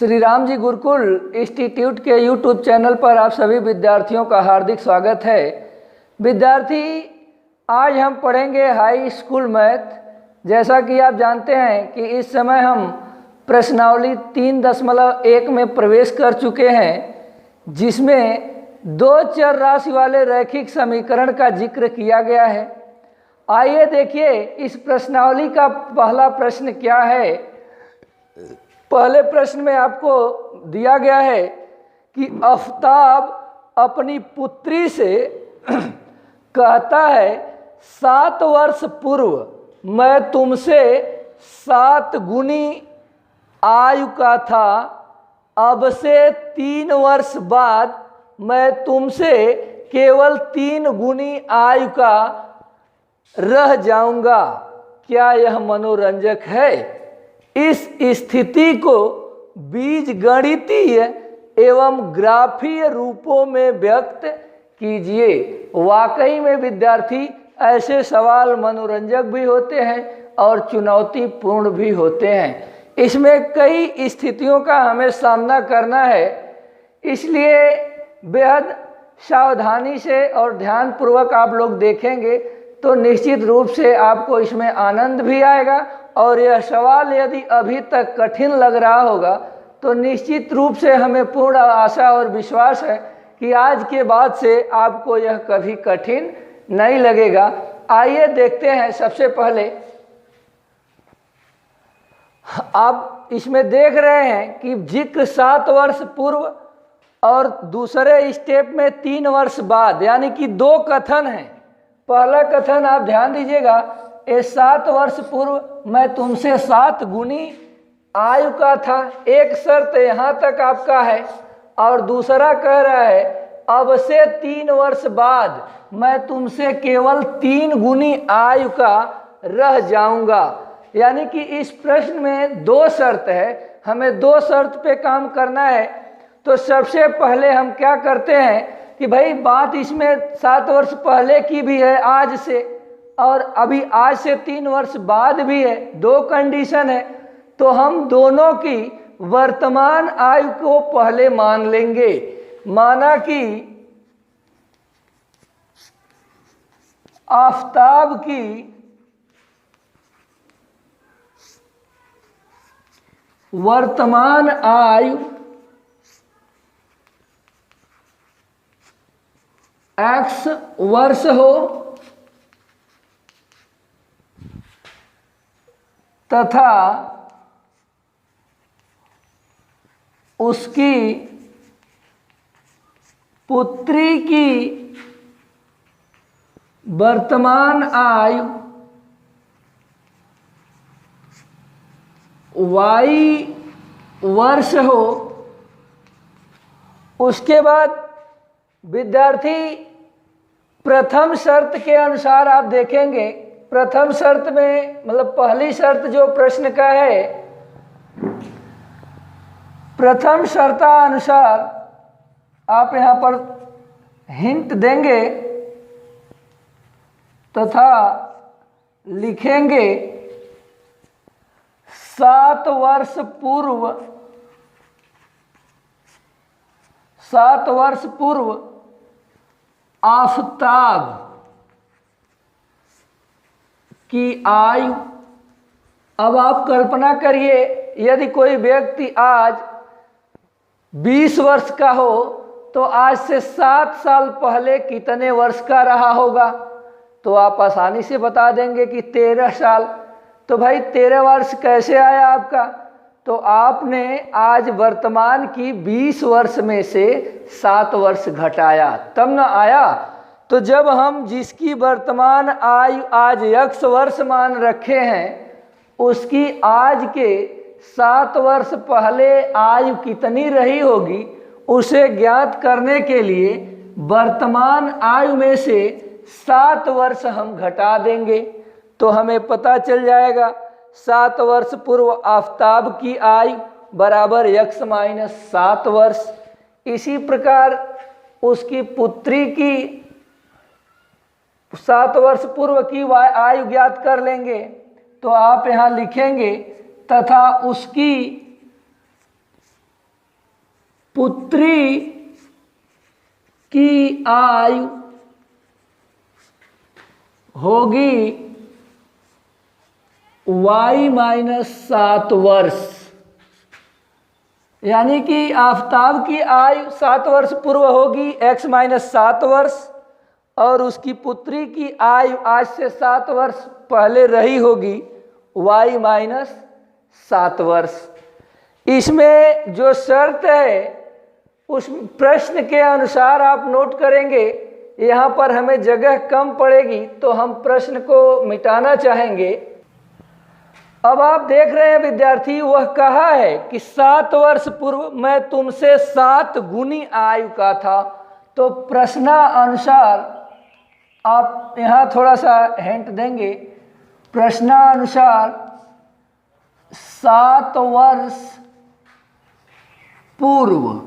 Shri Ram ji Gurukul institute के YouTube channel पर आप सभी विद्यार्थियों का हार्दिक स्वागत है। विद्यार्थी, आज हम पढ़ेंगे हाई स्कूल मैथ। जैसा कि आप जानते हैं कि इस समय हम प्रश्नावली 3.1 में प्रवेश कर चुके हैं, जिसमें दो चर राशि वाले रैखिक समीकरण का जिक्र किया गया है। आइए देखिए इस प्रश्नावली का पहला प्रश्न क्या है। पहले प्रश्न में आपको दिया गया है कि आफताब अपनी पुत्री से कहता है 7 वर्ष पूर्व मैं तुमसे 7 गुनी आयु का था, अब से 3 वर्ष बाद मैं तुमसे केवल 3 गुनी आयु का रह जाऊंगा। क्या यह मनोरंजक है? इस स्थिति को बीजगणितीय एवं ग्राफीय रूपों में व्यक्त कीजिए। वाकई में विद्यार्थी, ऐसे सवाल मनोरंजक भी होते हैं और चुनौतीपूर्ण भी होते हैं। इसमें कई स्थितियों का हमें सामना करना है, इसलिए बेहद सावधानी से और ध्यानपूर्वक आप लोग देखेंगे तो निश्चित रूप से आपको इसमें आनंद भी आएगा। और यह सवाल यदि अभी तक कठिन लग रहा होगा तो निश्चित रूप से हमें पूर्ण आशा और विश्वास है कि आज के बाद से आपको यह कभी कठिन नहीं लगेगा। आइए देखते हैं। सबसे पहले आप इसमें देख रहे हैं कि जिक्र 7 वर्ष पूर्व और दूसरे स्टेप में 3 वर्ष बाद, यानी कि 2 कथन हैं। पहला कथन आप ध्यान दीजिएगा, ये 7 वर्ष पूर्व मैं तुमसे 7 गुनी आयु का था। एक शर्त यहाँ तक आपका है और दूसरा कह रहा है अब से 3 वर्ष बाद मैं तुमसे केवल 3 गुनी आयु का रह जाऊंगा। यानी कि इस प्रश्न में 2 शर्त है, हमें 2 शर्त पे काम करना है। तो सबसे पहले हम क्या करते हैं कि भाई बात इसमें 7 वर्ष पहले की भी है आज से, और अभी आज से 3 वर्ष बाद भी है। 2 कंडीशन है, तो हम दोनों की वर्तमान आयु को पहले मान लेंगे। माना कि आफताब की वर्तमान आयु x वर्ष हो तथा उसकी पुत्री की वर्तमान आयु y वर्ष हो। उसके बाद विद्यार्थी प्रथम शर्त के अनुसार आप देखेंगे, प्रथम शर्त में मतलब पहली शर्त जो प्रश्न का है, प्रथम शर्तानुसार आप यहाँ पर हिंट देंगे तथा लिखेंगे 7 वर्ष पूर्व आफताब की आयु। अब आप कल्पना करिए, यदि कोई व्यक्ति आज 20 वर्ष का हो तो आज से 7 साल पहले कितने वर्ष का रहा होगा, तो आप आसानी से बता देंगे कि 13 साल। तो भाई 13 वर्ष कैसे आया आपका? तो आपने आज वर्तमान की 20 वर्ष में से 7 वर्ष घटाया, तब ना आया। तो जब हम जिसकी वर्तमान आयु आज x वर्ष मान रखे हैं, उसकी आज के 7 वर्ष पहले आयु कितनी रही होगी, उसे ज्ञात करने के लिए वर्तमान आयु में से 7 वर्ष हम घटा देंगे तो हमें पता चल जाएगा 7 वर्ष पूर्व आफताब की आयु बराबर x - 7 वर्ष। इसी प्रकार उसकी पुत्री की 7 वर्ष पूर्व की आयु ज्ञात कर लेंगे। तो आप यहाँ लिखेंगे तथा उसकी पुत्री की आयु होगी y-7 वर्ष, यानी कि आफताब की आयु 7 वर्ष पूर्व होगी x-7 वर्ष, और उसकी पुत्री की आयु आज से 7 वर्ष पहले रही होगी y-7 वर्ष। इसमें जो शर्त है उस प्रश्न के अनुसार आप नोट करेंगे। यहाँ पर हमें जगह कम पड़ेगी तो हम प्रश्न को मिटाना चाहेंगे। अब आप देख रहे हैं विद्यार्थी, वह कहा है कि 7 वर्ष पूर्व मैं तुमसे 7 गुनी आयु का था। तो प्रश्नानुसार आप यहाँ थोड़ा सा हिंट देंगे। प्रश्नानुसार 7 वर्ष पूर्व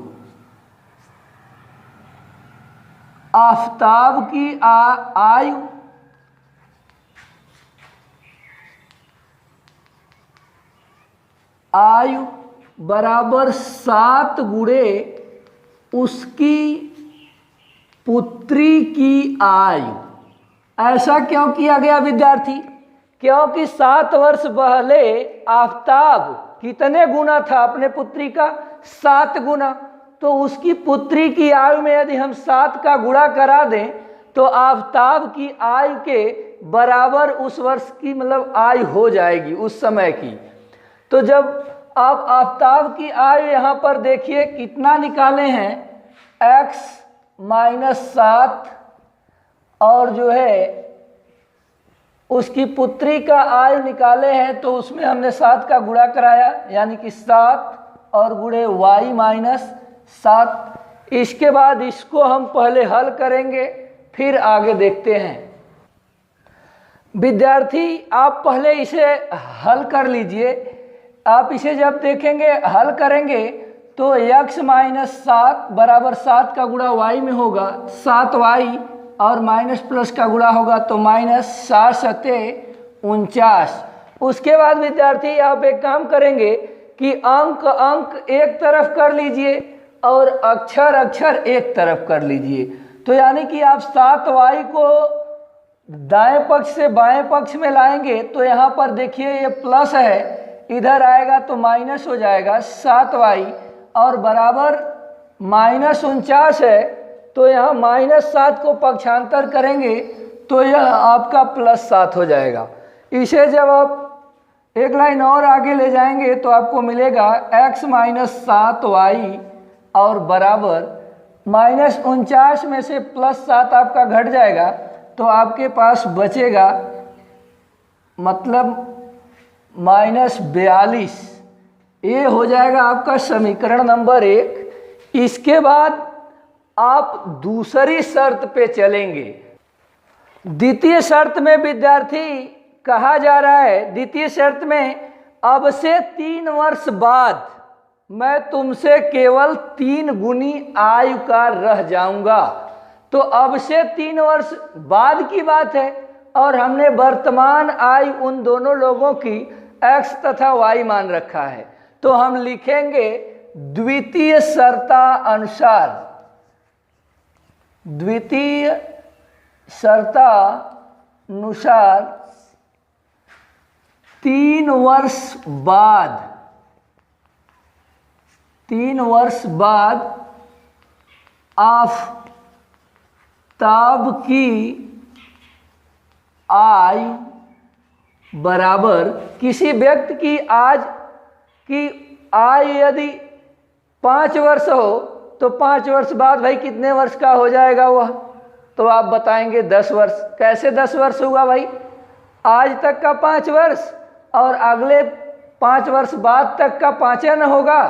आफताब की आयु बराबर 7 गुणे उसकी पुत्री की आयु। ऐसा क्यों किया गया विद्यार्थी? क्योंकि 7 वर्ष पहले आफताब कितने गुना था अपने पुत्री का? 7 गुना। तो उसकी पुत्री की आयु में यदि हम 7 का गुणा करा दें तो आफताब की आयु के बराबर उस वर्ष की मतलब आयु हो जाएगी उस समय की। तो जब आप आफताब की आयु यहाँ पर देखिए कितना निकाले हैं, x-7 और जो है उसकी पुत्री का आयु निकाले हैं, तो उसमें हमने 7 का गुणा कराया, यानी कि 7 और गुणे y-7। इसके बाद इसको हम पहले हल करेंगे, फिर आगे देखते हैं। विद्यार्थी आप पहले इसे हल कर लीजिए। आप इसे जब देखेंगे हल करेंगे तो x-7 बराबर 7 का गुणा y में होगा 7y, और माइनस प्लस का गुणा होगा तो -7×7=49। उसके बाद विद्यार्थी आप एक काम करेंगे कि अंक एक तरफ कर लीजिए और अक्षर एक तरफ कर लीजिए। तो यानी कि आप 7y को दाएं पक्ष से बाएं पक्ष में लाएंगे तो यहाँ पर देखिए ये प्लस है, इधर आएगा तो माइनस हो जाएगा 7y, और बराबर -49 है, तो यहाँ -7 को पक्षांतर करेंगे तो यह आपका +7 हो जाएगा। इसे जब आप एक लाइन और आगे ले जाएंगे तो आपको मिलेगा x-7y और बराबर -49 में से +7 आपका घट जाएगा, तो आपके पास बचेगा मतलब -42। ये हो जाएगा आपका समीकरण नंबर 1। इसके बाद आप दूसरी शर्त पे चलेंगे। द्वितीय शर्त में विद्यार्थी कहा जा रहा है, द्वितीय शर्त में अब से 3 वर्ष बाद मैं तुमसे केवल 3 गुनी आयु का रह जाऊंगा। तो अब से 3 वर्ष बाद की बात है, और हमने वर्तमान आयु उन दोनों लोगों की x तथा y मान रखा है। तो हम लिखेंगे द्वितीय शर्तानुसार, द्वितीय शर्तानुसार 3 वर्ष बाद आफताब की आयु बराबर किसी व्यक्ति की आज की आयु यदि 5 वर्ष हो तो 5 वर्ष बाद भाई कितने वर्ष का हो जाएगा वह? तो आप बताएंगे 10 वर्ष। कैसे 10 वर्ष होगा भाई? आज तक का 5 वर्ष और अगले 5 वर्ष बाद तक का 5 न होगा,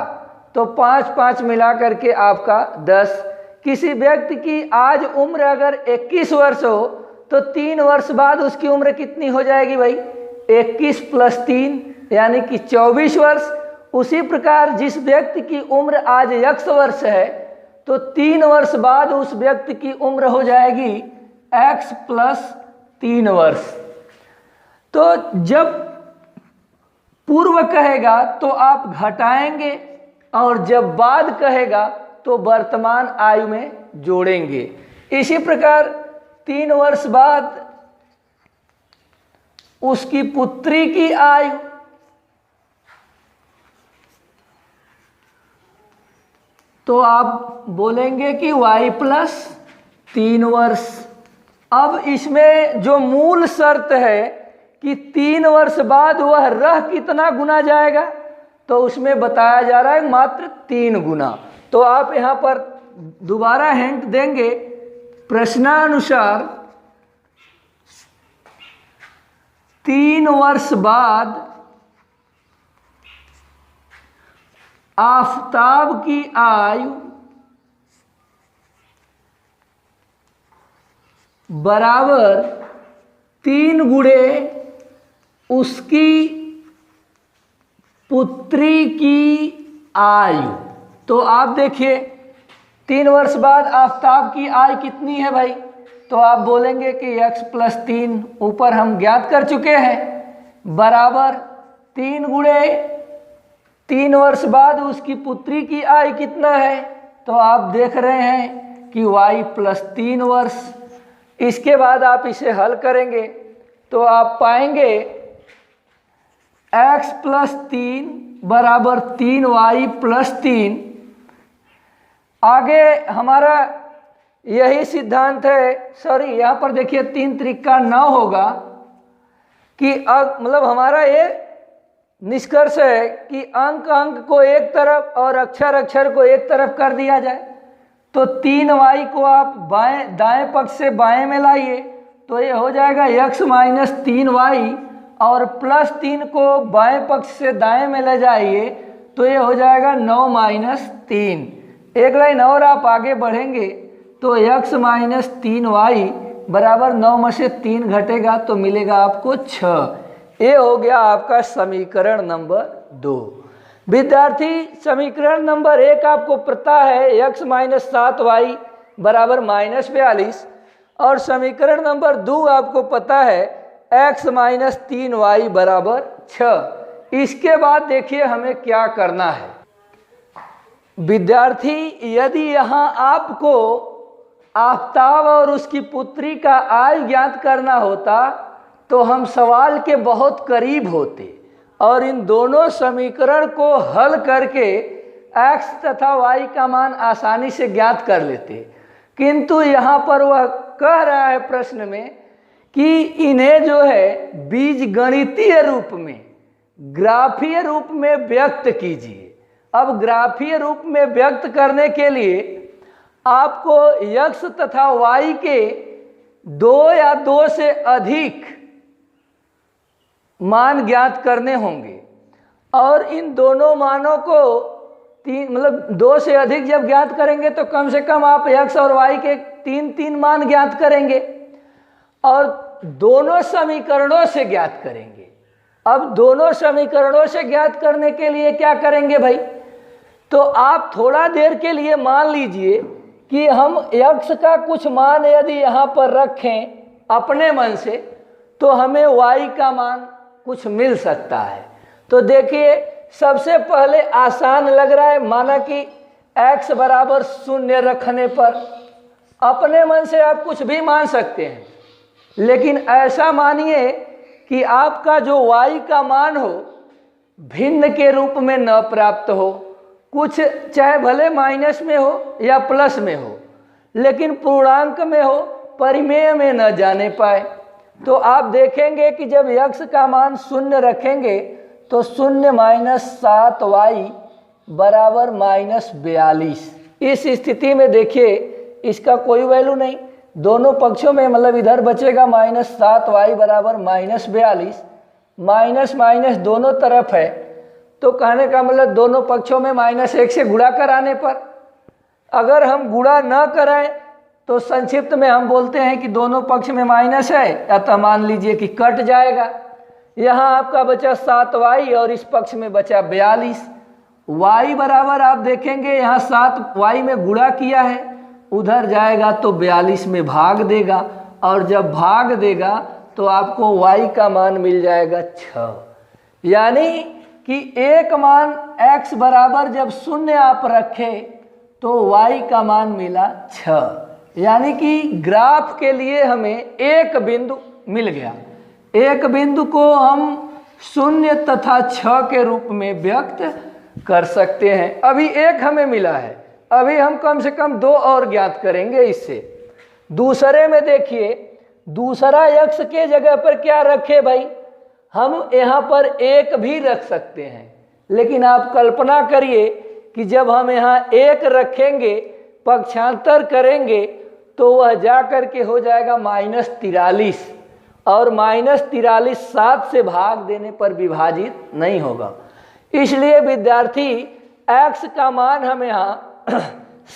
तो 5 मिला करके आपका 10। किसी व्यक्ति की आज उम्र अगर 21 वर्ष हो तो 3 वर्ष बाद उसकी उम्र कितनी हो जाएगी भाई? 21 + 3 यानी कि 24 वर्ष। उसी प्रकार जिस व्यक्ति की उम्र आज x वर्ष है तो 3 वर्ष बाद उस व्यक्ति की उम्र हो जाएगी x + 3 वर्ष। तो जब पूर्व कहेगा तो आप घटाएंगे, और जब बाद कहेगा तो वर्तमान आयु में जोड़ेंगे। इसी प्रकार 3 वर्ष बाद उसकी पुत्री की आयु, तो आप बोलेंगे कि y प्लस 3 वर्ष। अब इसमें जो मूल शर्त है कि 3 वर्ष बाद वह रह कितना गुना जाएगा, तो उसमें बताया जा रहा है मात्र 3 गुना। तो आप यहाँ पर दोबारा हिंट देंगे, प्रश्नानुसार 3 वर्ष बाद आफताब की आयु बराबर 3 गुणे उसकी पुत्री की आयु। तो आप देखिए 3 वर्ष बाद आफताब की आयु कितनी है भाई, तो आप बोलेंगे कि x प्लस 3 ऊपर हम ज्ञात कर चुके हैं, बराबर 3 गुणे 3 वर्ष बाद उसकी पुत्री की आयु कितना है, तो आप देख रहे हैं कि y प्लस 3 वर्ष। इसके बाद आप इसे हल करेंगे तो आप पाएंगे x प्लस 3 बराबर 3y प्लस 3। आगे हमारा यही सिद्धांत है, सॉरी यहाँ पर देखिए 3 त्रिका 9 होगा कि मतलब हमारा ये निष्कर्ष है कि अंक अंक को एक तरफ और अक्षर अक्षर को एक तरफ कर दिया जाए। तो 3y को आप दाएं पक्ष से बाएं में लाइए तो ये हो जाएगा x माइनस 3y, और प्लस 3 को बाएं पक्ष से दाएं में ले जाइए तो ये हो जाएगा 9 माइनस 3। एक लाइन और आप आगे बढ़ेंगे तो x माइनस 3y बराबर 9 में से 3 घटेगा तो मिलेगा आपको 6। ये हो गया आपका समीकरण नंबर 2। विद्यार्थी समीकरण नंबर 1 आपको पता है x माइनस 7y बराबर माइनस 42, और समीकरण नंबर 2 आपको पता है x माइनस 3y बराबर 6। इसके बाद देखिए हमें क्या करना है विद्यार्थी, यदि यहाँ आपको आफताब और उसकी पुत्री का आयु ज्ञात करना होता तो हम सवाल के बहुत करीब होते और इन दोनों समीकरण को हल करके x तथा y का मान आसानी से ज्ञात कर लेते। किंतु यहाँ पर वह कह रहा है प्रश्न में कि इन्हें जो है बीजगणितीय रूप में, ग्राफीय रूप में व्यक्त कीजिए। अब ग्राफीय रूप में व्यक्त करने के लिए आपको x तथा y के 2 या 2 से अधिक मान ज्ञात करने होंगे, और इन दोनों मानों को 2 से अधिक जब ज्ञात करेंगे तो कम से कम आप x और y के 3 मान ज्ञात करेंगे और दोनों समीकरणों से ज्ञात करेंगे। अब दोनों समीकरणों से ज्ञात करने के लिए क्या करेंगे भाई, तो आप थोड़ा देर के लिए मान लीजिए कि हम x का कुछ मान यदि यहाँ पर रखें अपने मन से तो हमें y का मान कुछ मिल सकता है। तो देखिए सबसे पहले आसान लग रहा है, माना कि x बराबर 0 रखने पर अपने मन से आप कुछ भी मान सकते हैं, लेकिन ऐसा मानिए कि आपका जो y का मान हो भिन्न के रूप में न प्राप्त हो, कुछ चाहे भले माइनस में हो या प्लस में हो, लेकिन पूर्णांक में हो, परिमेय में न जाने पाए। तो आप देखेंगे कि जब x का मान 0 रखेंगे तो 0 माइनस 7y बराबर माइनस 42। इस स्थिति में देखिए इसका कोई वैल्यू नहीं, दोनों पक्षों में मतलब इधर बचेगा माइनस 7y बराबर माइनस 42, माइनस माइनस दोनों तरफ है, तो कहने का मतलब दोनों पक्षों में -1 से गुणा कराने पर, अगर हम गुणा न करें तो संक्षिप्त में हम बोलते हैं कि दोनों पक्ष में माइनस है, अतः मान लीजिए कि कट जाएगा। यहाँ आपका बचा 7y और इस पक्ष में बचा 42। y बराबर आप देखेंगे यहाँ 7y में गुणा किया है, उधर जाएगा तो 42 में भाग देगा, और जब भाग देगा तो आपको y का मान मिल जाएगा 6। यानी कि एक मान x बराबर जब 0 आप रखें तो y का मान मिला 6। यानी कि ग्राफ के लिए हमें एक बिंदु मिल गया। एक बिंदु को हम 0 तथा 6 के रूप में व्यक्त कर सकते हैं। अभी एक हमें मिला है, अभी हम कम से कम 2 और ज्ञात करेंगे इससे। दूसरे में देखिए, दूसरा x के जगह पर क्या रखे भाई, हम यहाँ पर 1 भी रख सकते हैं। लेकिन आप कल्पना करिए कि जब हम यहाँ 1 रखेंगे, पक्षांतर करेंगे, तो वह जा कर के हो जाएगा -43, और -43 7 से भाग देने पर विभाजित नहीं होगा। इसलिए विद्यार्थी x का मान हम यहाँ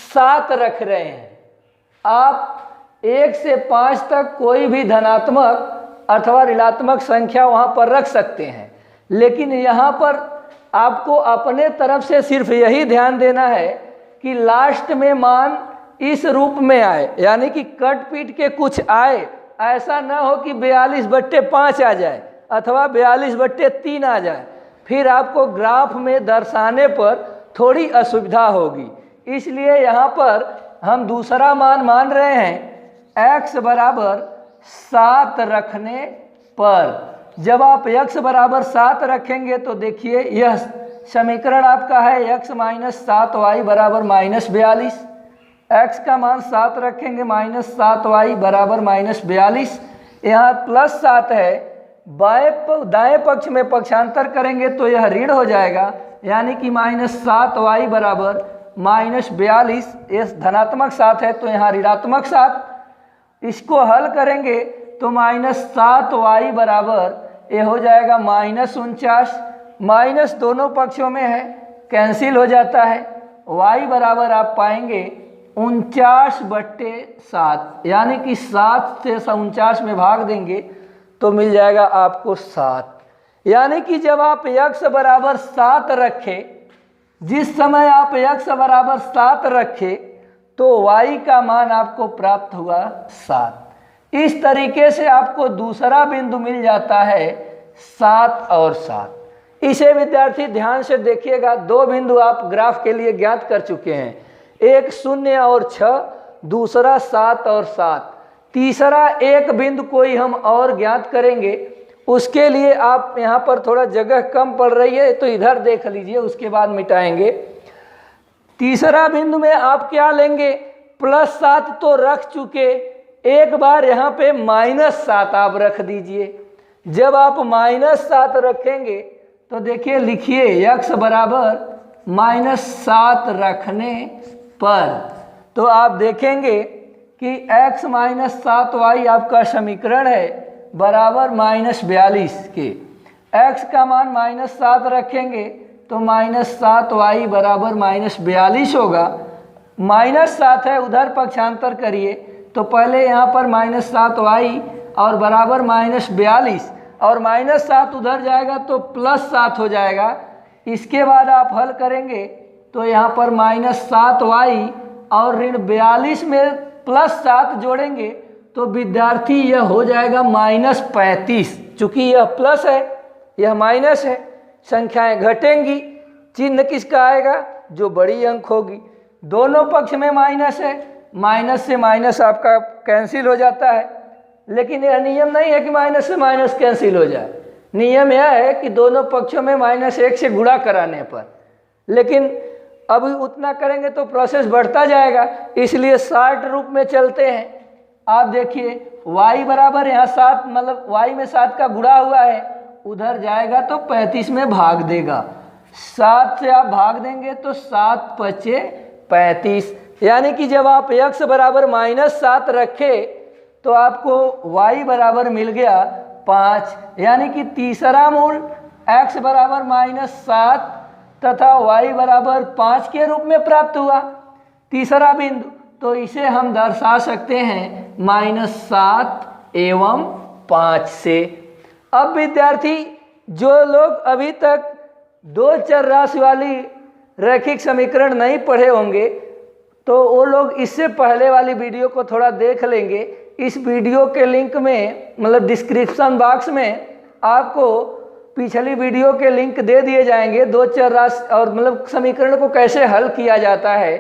7 रख रहे हैं। आप 1 से 5 तक कोई भी धनात्मक अथवा ऋणात्मक संख्या वहाँ पर रख सकते हैं, लेकिन यहाँ पर आपको अपने तरफ से सिर्फ यही ध्यान देना है कि लास्ट में मान इस रूप में आए, यानी कि कट पीट के कुछ आए। ऐसा ना हो कि 42/5 आ जाए अथवा 42/3 आ जाए, फिर आपको ग्राफ में दर्शाने पर थोड़ी असुविधा होगी। इसलिए यहाँ पर हम दूसरा मान रहे हैं x बराबर 7 रखने पर। जब आप x बराबर 7 रखेंगे तो देखिए यह समीकरण आपका है x - 7y बराबर -42। x का मान 7 रखेंगे, -7y बराबर -42। यहाँ +7 है, दाएं पक्ष में पक्षांतर करेंगे तो यह ऋण हो जाएगा, यानी कि -7y बराबर -42। ये धनात्मक 7 है तो यहाँ ऋणात्मक 7। इसको हल करेंगे तो -7y बराबर ये हो जाएगा -49। माइनस दोनों पक्षों में है, कैंसिल हो जाता है। y बराबर आप पाएंगे 49/7, यानी कि 7 से 49 में भाग देंगे तो मिल जाएगा आपको 7। यानी कि जब आप x बराबर 7 रखें, जिस समय आप x बराबर 7 रखें तो y का मान आपको प्राप्त हुआ 7। इस तरीके से आपको दूसरा बिंदु मिल जाता है 7 और 7। इसे विद्यार्थी ध्यान से देखिएगा, 2 बिंदु आप ग्राफ के लिए ज्ञात कर चुके हैं, एक 0 और 6, दूसरा 7 और 7। तीसरा एक बिंदु कोई हम और ज्ञात करेंगे, उसके लिए आप यहाँ पर थोड़ा जगह कम पड़ रही है तो इधर देख लीजिए, उसके बाद मिटाएंगे। तीसरा बिंदु में आप क्या लेंगे, +7 तो रख चुके, एक बार यहाँ पे -7 आप रख दीजिए। जब आप -7 रखेंगे तो देखिए, लिखिए x बराबर -7 रखने पर, तो आप देखेंगे कि x - 7y आपका समीकरण है बराबर -42 के। x का मान -7 रखेंगे तो -7y बराबर -42 होगा। -7 है, उधर पक्षांतर करिए तो पहले यहाँ पर -7y और बराबर -42, और -7 उधर जाएगा तो +7 हो जाएगा। इसके बाद आप हल करेंगे तो यहाँ पर -7y और ऋण 42 में +7 जोड़ेंगे तो विद्यार्थी यह हो जाएगा -35। चूँकि यह प्लस है, यह माइनस है, संख्याएं घटेंगी, चिन्ह किसका आएगा, जो बड़ी अंक होगी। दोनों पक्ष में माइनस है, माइनस से माइनस आपका कैंसिल हो जाता है। लेकिन यह नियम नहीं है कि माइनस से माइनस कैंसिल हो जाए। नियम यह है कि दोनों पक्षों में -1 से गुणा कराने पर, लेकिन अब उतना करेंगे तो प्रोसेस बढ़ता जाएगा, इसलिए शॉर्ट रूप में चलते हैं। आप देखिए y बराबर यहाँ 7, मतलब y में 7 का गुणा हुआ है, उधर जाएगा तो 35 में भाग देगा। 7 से आप भाग देंगे तो 7 × 5 = 35। यानी कि जब आप x बराबर -7 रखे तो आपको y बराबर मिल गया 5। यानी कि तीसरा मूल x बराबर -7 तथा y बराबर 5 के रूप में प्राप्त हुआ। तीसरा बिंदु, तो इसे हम दर्शा सकते हैं -7 एवं 5 से। अब विद्यार्थी जो लोग अभी तक 2 चर राशि वाली रैखिक समीकरण नहीं पढ़े होंगे तो वो लोग इससे पहले वाली वीडियो को थोड़ा देख लेंगे। इस वीडियो के लिंक में, मतलब डिस्क्रिप्शन बॉक्स में आपको पिछली वीडियो के लिंक दे दिए जाएंगे। 2 चर राशि और मतलब समीकरण को कैसे हल किया जाता है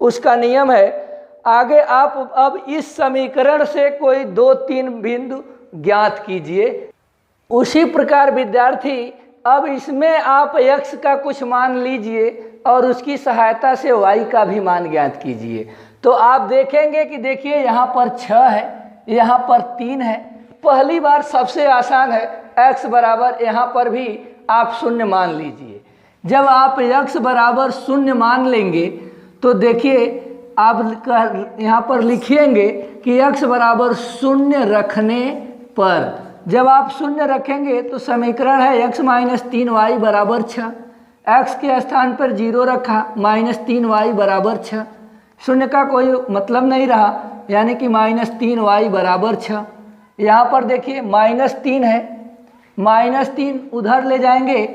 उसका नियम है। आगे आप अब इस समीकरण से कोई 2-3 बिंदु ज्ञात कीजिए। उसी प्रकार विद्यार्थी अब इसमें आप x का कुछ मान लीजिए और उसकी सहायता से y का भी मान ज्ञात कीजिए। तो आप देखेंगे कि देखिए यहाँ पर 6 है, यहाँ पर 3 है। पहली बार सबसे आसान है, x बराबर यहाँ पर भी आप 0 मान लीजिए। जब आप x बराबर 0 मान लेंगे तो देखिए आप यहाँ पर लिखेंगे कि x बराबर 0 रखने पर, जब आप 0 रखेंगे तो समीकरण है x माइनस 3y बराबर 6। x के स्थान पर 0 रखा, माइनस 3y बराबर 6। 0 का कोई मतलब नहीं रहा, यानी कि माइनस 3y बराबर 6। यहाँ पर देखिए -3 है, -3 उधर ले जाएंगे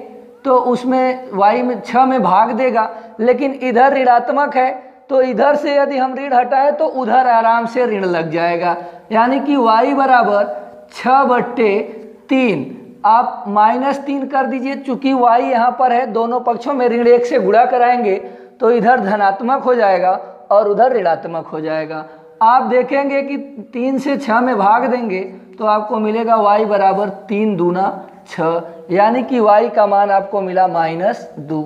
तो उसमें y में 6 में भाग देगा, लेकिन इधर ऋणात्मक है तो इधर से यदि हम ऋण हटाएं तो उधर आराम से ऋण लग जाएगा, यानी कि y बराबर 6/3। आप -3 कर दीजिए, चूंकि y यहाँ पर है, दोनों पक्षों में ऋण 1 से गुणा कराएंगे तो इधर धनात्मक हो जाएगा और उधर ऋणात्मक हो जाएगा। आप देखेंगे कि 3 से 6 में भाग देंगे तो आपको मिलेगा y बराबर 3 दूना 6, यानी कि y का मान आपको मिला -2।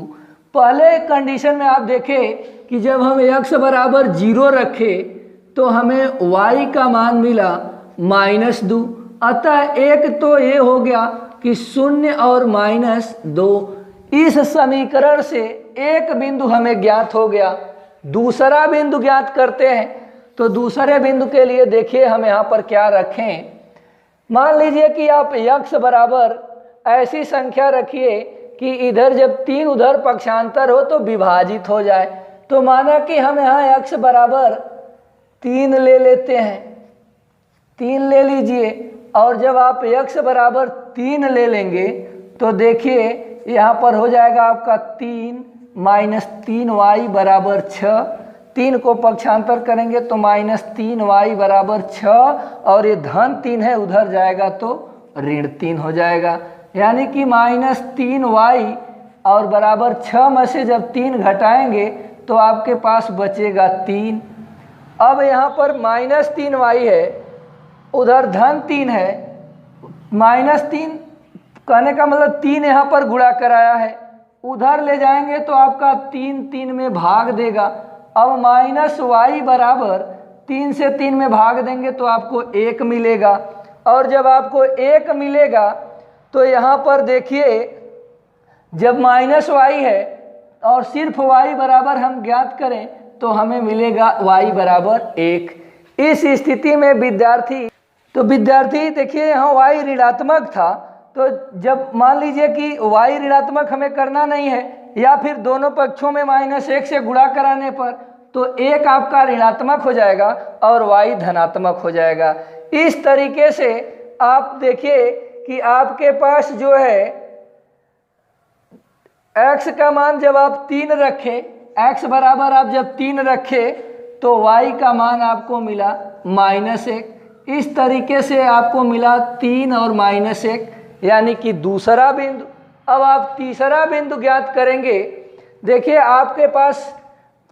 पहले कंडीशन में आप देखें कि जब हम x बराबर 0 रखे तो हमें y का मान मिला -2। अतः एक तो ये हो गया कि 0 और -2, इस समीकरण से एक बिंदु हमें ज्ञात हो गया। दूसरा बिंदु ज्ञात करते हैं, तो दूसरे बिंदु के लिए देखिए हम यहाँ पर क्या रखें। मान लीजिए कि आप x बराबर ऐसी संख्या रखिए कि इधर जब 3 उधर पक्षांतर हो तो विभाजित हो जाए। तो माना कि हम यहाँ x बराबर 3 ले लेते हैं, 3 ले लीजिए, और जब आप x बराबर 3 ले लेंगे तो देखिए यहाँ पर हो जाएगा आपका 3 माइनस 3y बराबर 6। 3 को पक्षांतर करेंगे तो -3y बराबर 6, और ये धन 3 है उधर जाएगा तो ऋण 3 हो जाएगा, यानी कि -3y और बराबर 6 में से जब 3 घटाएंगे तो आपके पास बचेगा 3। अब यहाँ पर -3y है, उधर धन 3 है, -3 कहने का मतलब 3 यहाँ पर गुणा कराया है, उधर ले जाएंगे तो आपका 3 में भाग देगा। अब -y बराबर 3 से 3 में भाग देंगे तो आपको 1 मिलेगा, और जब आपको 1 मिलेगा तो यहाँ पर देखिए जब -y है और सिर्फ y बराबर हम ज्ञात करें तो हमें मिलेगा y बराबर 1। इस स्थिति में विद्यार्थी देखिए यहाँ y ऋणात्मक था, तो जब मान लीजिए कि y ऋणात्मक हमें करना नहीं है, या फिर दोनों पक्षों में -1 से गुणा कराने पर तो 1 आपका ऋणात्मक हो जाएगा और y धनात्मक हो जाएगा। इस तरीके से आप देखिए कि आपके पास जो है x का मान जब आप 3 रखें, x बराबर आप जब 3 रखें तो y का मान आपको मिला -1। इस तरीके से आपको मिला 3 और -1, यानी कि दूसरा बिंदु। अब आप तीसरा बिंदु ज्ञात करेंगे। देखिए आपके पास,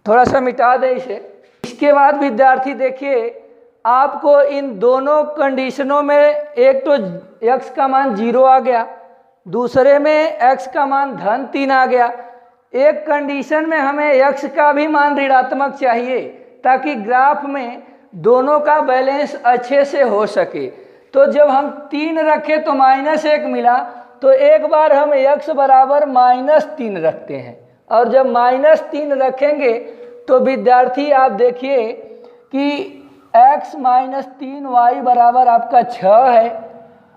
थोड़ा सा मिटा दें इसे। इसके बाद विद्यार्थी देखिए आपको इन दोनों कंडीशनों में एक तो x का मान 0 आ गया, दूसरे में x का मान धन 3 आ गया। एक कंडीशन में हमें x का भी मान ऋणात्मक चाहिए ताकि ग्राफ में दोनों का बैलेंस अच्छे से हो सके। तो जब हम 3 रखे तो -1 मिला, तो एक बार हम x बराबर -3 रखते हैं, और जब -3 रखेंगे तो विद्यार्थी आप देखिए कि x -3y बराबर आपका 6 है।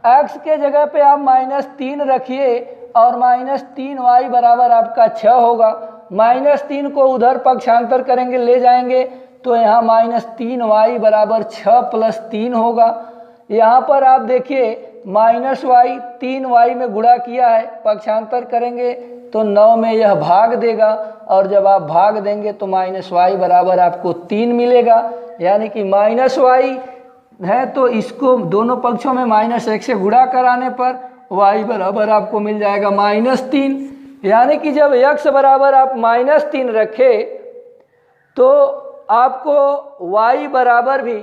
x के जगह पे आप -3 रखिए और -3y बराबर आपका 6 होगा। -3 को उधर पक्षांतर करेंगे, ले जाएंगे तो यहाँ -3y बराबर 6 + 3 होगा। यहाँ पर आप देखिए -y 3y में गुणा किया है, पक्षांतर करेंगे तो 9 में यह भाग देगा, और जब आप भाग देंगे तो -y बराबर आपको 3 मिलेगा, यानी कि -y है तो इसको दोनों पक्षों में -1 से गुणा कराने पर y बराबर आपको मिल जाएगा -3। यानी कि जब x बराबर आप -3 रखें तो आपको y बराबर भी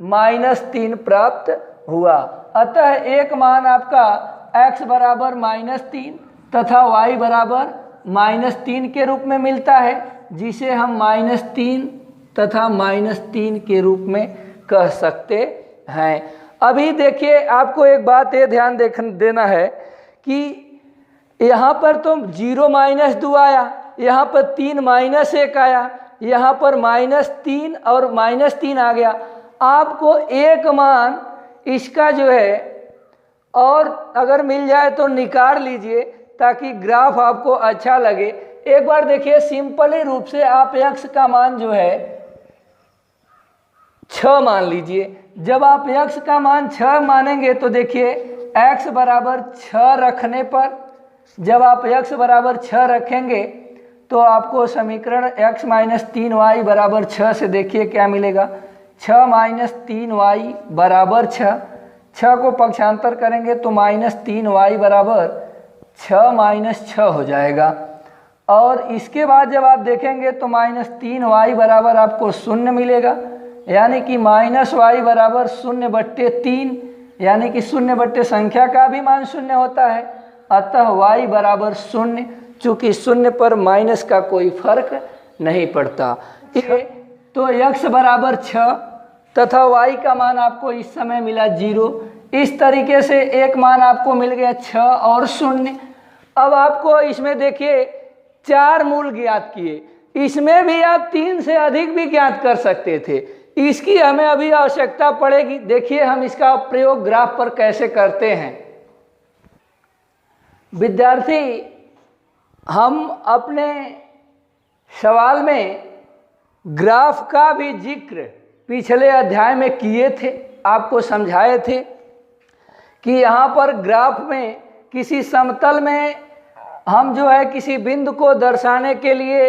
-3 प्राप्त हुआ। अतः एक मान आपका x बराबर -3 तथा y बराबर -3 के रूप में मिलता है, जिसे हम -3 तथा -3 के रूप में कह सकते हैं। अभी देखिए, आपको एक बात ये ध्यान देना है कि यहाँ पर तो 0 -2 आया, यहाँ पर 3 -1 आया, यहाँ पर -3 और -3 आ गया। आपको एक मान इसका जो है और अगर मिल जाए तो निकाल लीजिए, ताकि ग्राफ आपको अच्छा लगे। एक बार देखिए, सिंपली रूप से आप x का मान जो है 6 मान लीजिए। जब आप x का मान 6 मानेंगे तो देखिए x बराबर 6 रखने पर, जब आप x बराबर 6 रखेंगे तो आपको समीकरण x - 3y बराबर 6 से देखिए क्या मिलेगा। 6 - 3y बराबर 6, 6 को पक्षांतर करेंगे तो -3y बराबर 6 - 6 हो जाएगा। और इसके बाद जब आप देखेंगे तो -3y बराबर आपको 0 मिलेगा, यानी कि -y बराबर 0/3, यानी कि 0 संख्या का भी मान 0 होता है। अतः y बराबर 0, चूँकि 0 पर माइनस का कोई फर्क नहीं पड़ता। तो x बराबर 6 तथा y का मान आपको इस समय मिला 0। इस तरीके से एक मान आपको मिल गया 6 और 0। अब आपको इसमें देखिए 4 मूल ज्ञात किए, इसमें भी आप 3 से अधिक भी ज्ञात कर सकते थे। इसकी हमें अभी आवश्यकता पड़ेगी। देखिए हम इसका प्रयोग ग्राफ पर कैसे करते हैं। विद्यार्थी, हम अपने सवाल में ग्राफ का भी जिक्र पिछले अध्याय में किए थे, आपको समझाए थे कि यहाँ पर ग्राफ में किसी समतल में हम जो है किसी बिंदु को दर्शाने के लिए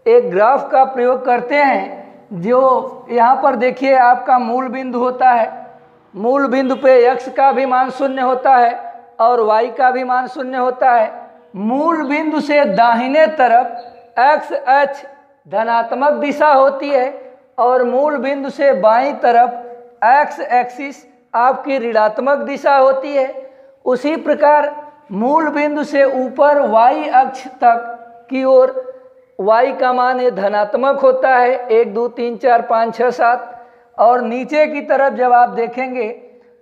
एक ग्राफ का प्रयोग करते हैं। जो यहाँ पर देखिए आपका मूल बिंदु होता है, मूल बिंदु पे x का भी मान 0 होता है और y का भी मान 0 होता है। मूल बिंदु से दाहिने तरफ x अक्ष धनात्मक दिशा होती है और मूल बिंदु से बाईं तरफ x एक्सिस आपकी ऋणात्मक दिशा होती है। उसी प्रकार मूल बिंदु से ऊपर y अक्ष तक की ओर y का मान ये धनात्मक होता है, 1 2 3 4 5 6 7, और नीचे की तरफ जब आप देखेंगे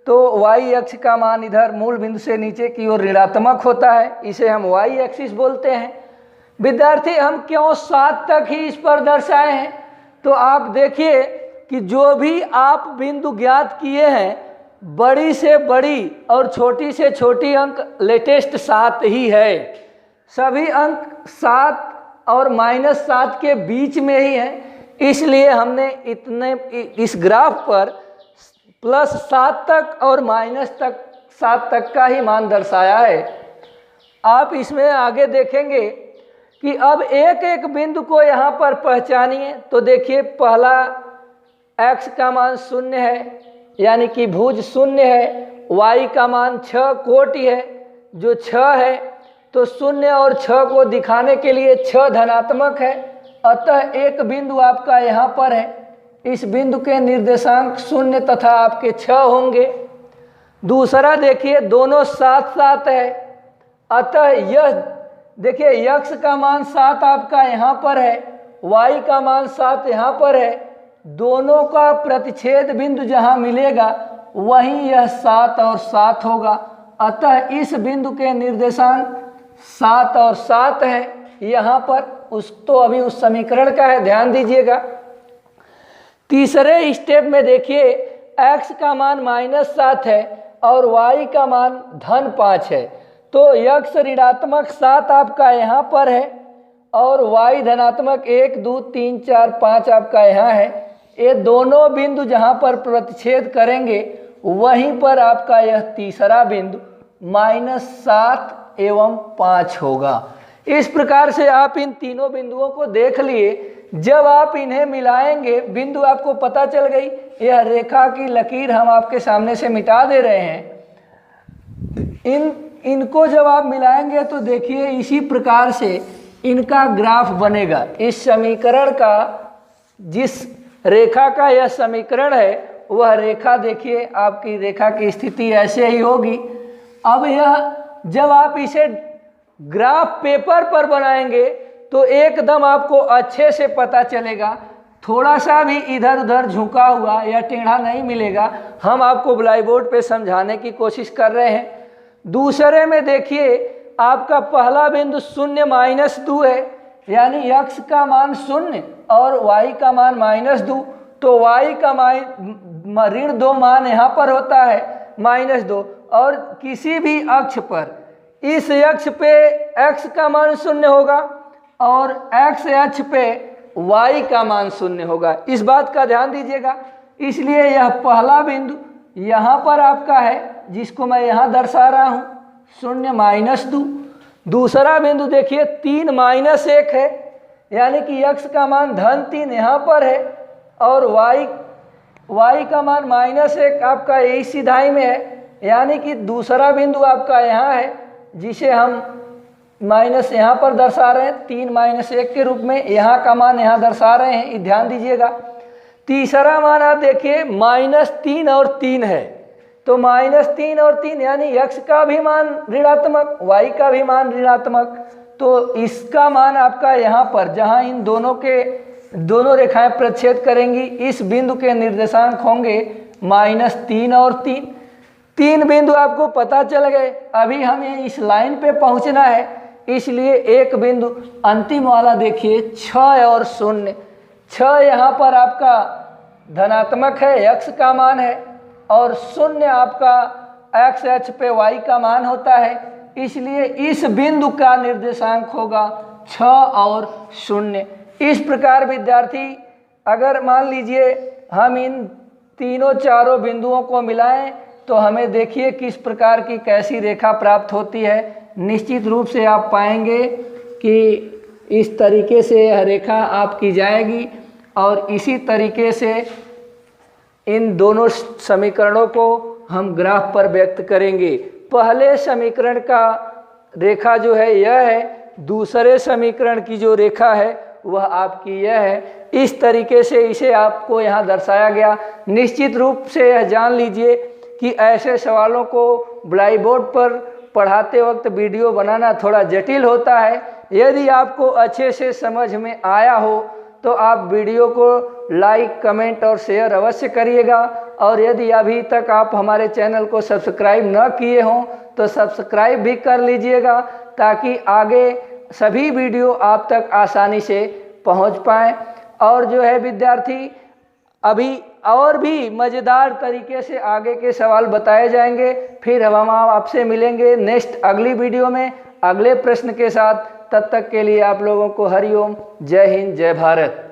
तो y अक्ष का मान इधर मूल बिंदु से नीचे की ओर ऋणात्मक होता है, इसे हम y एक्सिस बोलते हैं। विद्यार्थी, हम क्यों 7 तक ही इस पर दर्शाए हैं? तो आप देखिए कि जो भी आप बिंदु ज्ञात किए हैं, बड़ी से बड़ी और छोटी से छोटी अंक लेटेस्ट 7 ही है। सभी अंक 7 और -7 के बीच में ही है। इसलिए हमने इस ग्राफ पर +7 तक और -7 तक का ही मान दर्शाया है। आप इसमें आगे देखेंगे कि अब एक एक बिंदु को यहाँ पर पहचानिए। तो देखिए, पहला x का मान 0 है, यानी कि भुज 0 है। y का मान 6 कोटि है, जो 6 है। तो 0 और 6 को दिखाने के लिए 6 धनात्मक है, अतः एक बिंदु आपका यहाँ पर है। इस बिंदु के निर्देशांक 0 तथा आपके 6 होंगे। दूसरा देखिए, दोनों 7 7 है, अतः यह देखिए x का मान 7 आपका यहाँ पर है, y का मान 7 यहाँ पर है। दोनों का प्रतिच्छेद बिंदु जहाँ मिलेगा वहीं यह 7 और 7 होगा। अतः इस बिंदु के निर्देशांक 7 और 7 है यहाँ पर। तो अभी उस समीकरण का है, ध्यान दीजिएगा। तीसरे स्टेप में देखिए, x का मान -7 है और y का मान -5 है। तो x ऋणात्मक 7 आपका यहाँ पर है और y धनात्मक 1 2 3 4 5 आपका यहाँ है। ये दोनों बिंदु जहाँ पर प्रतिच्छेद करेंगे वहीं पर आपका यह तीसरा बिंदु -7 एवं 5 होगा। इस प्रकार से आप इन तीनों बिंदुओं को देख लिए। जब आप इन्हें मिलाएंगे, बिंदु आपको पता चल गई। यह रेखा की लकीर हम आपके सामने से मिटा दे रहे हैं। इनको जब आप मिलाएंगे तो देखिए इसी प्रकार से इनका ग्राफ बनेगा। इस समीकरण का जिस रेखा का यह समीकरण है वह रेखा देखिए, आपकी रेखा की स्थिति ऐसे ही होगी। अब यह जब आप इसे ग्राफ पेपर पर बनाएंगे तो एकदम आपको अच्छे से पता चलेगा, थोड़ा सा भी इधर उधर झुका हुआ या टेढ़ा नहीं मिलेगा। हम आपको ब्लैक बोर्ड पे समझाने की कोशिश कर रहे हैं। दूसरे में देखिए आपका पहला बिंदु 0-2 है, यानी x का मान 0 और y का मान -2, तो y का ऋण 2 मान यहाँ पर होता है -2, और किसी भी अक्ष पर इस अक्ष पे x का मान 0 होगा और x अक्ष पे y का मान 0 होगा। इस बात का ध्यान दीजिएगा। इसलिए यह पहला बिंदु यहाँ पर आपका है, जिसको मैं यहाँ दर्शा रहा हूँ 0-2। दूसरा बिंदु देखिए 3-1 है, यानी कि x का मान -3 यहाँ पर है और y का मान -1 आपका यही सिधाई में है, यानी कि दूसरा बिंदु आपका यहाँ है, जिसे हम माइनस यहाँ पर दर्शा रहे हैं 3-1 के रूप में, यहाँ का मान यहाँ दर्शा रहे हैं, ध्यान दीजिएगा। तीसरा मान आप देखिए -3 और 3 है, तो -3 और 3 यानी x का भी मान ऋणात्मक, y का भी मान ऋणात्मक, तो इसका मान आपका यहाँ पर जहाँ इन दोनों रेखाएं प्रच्छेद करेंगी, इस बिंदु के निर्देशांक होंगे -3 और 3। 3 बिंदु आपको पता चल गए। अभी हमें इस लाइन पे पहुंचना है, इसलिए एक बिंदु अंतिम वाला देखिए 6 और 0। 6 यहाँ पर आपका धनात्मक है, x का मान है, और 0 आपका x अक्ष पे y का मान होता है, इसलिए इस बिंदु का निर्देशांक होगा 6 और 0। इस प्रकार विद्यार्थी अगर मान लीजिए हम इन तीनों चारों बिंदुओं को मिलाएं तो हमें देखिए किस प्रकार की कैसी रेखा प्राप्त होती है। निश्चित रूप से आप पाएंगे कि इस तरीके से यह रेखा आपकी जाएगी और इसी तरीके से इन दोनों समीकरणों को हम ग्राफ पर व्यक्त करेंगे। पहले समीकरण का रेखा जो है यह है, दूसरे समीकरण की जो रेखा है वह आपकी यह है। इस तरीके से इसे आपको यहाँ दर्शाया गया। निश्चित रूप से यह जान लीजिए कि ऐसे सवालों को ब्लैक बोर्ड पर पढ़ाते वक्त वीडियो बनाना थोड़ा जटिल होता है। यदि आपको अच्छे से समझ में आया हो तो आप वीडियो को लाइक, कमेंट और शेयर अवश्य करिएगा, और यदि अभी तक आप हमारे चैनल को सब्सक्राइब न किए हों तो सब्सक्राइब भी कर लीजिएगा, ताकि आगे सभी वीडियो आप तक आसानी से पहुंच पाएँ। और जो है विद्यार्थी, अभी और भी मज़ेदार तरीके से आगे के सवाल बताए जाएंगे। फिर हम आपसे मिलेंगे नेक्स्ट अगली वीडियो में अगले प्रश्न के साथ। तब तक के लिए आप लोगों को हरिओम, जय हिंद, जय भारत।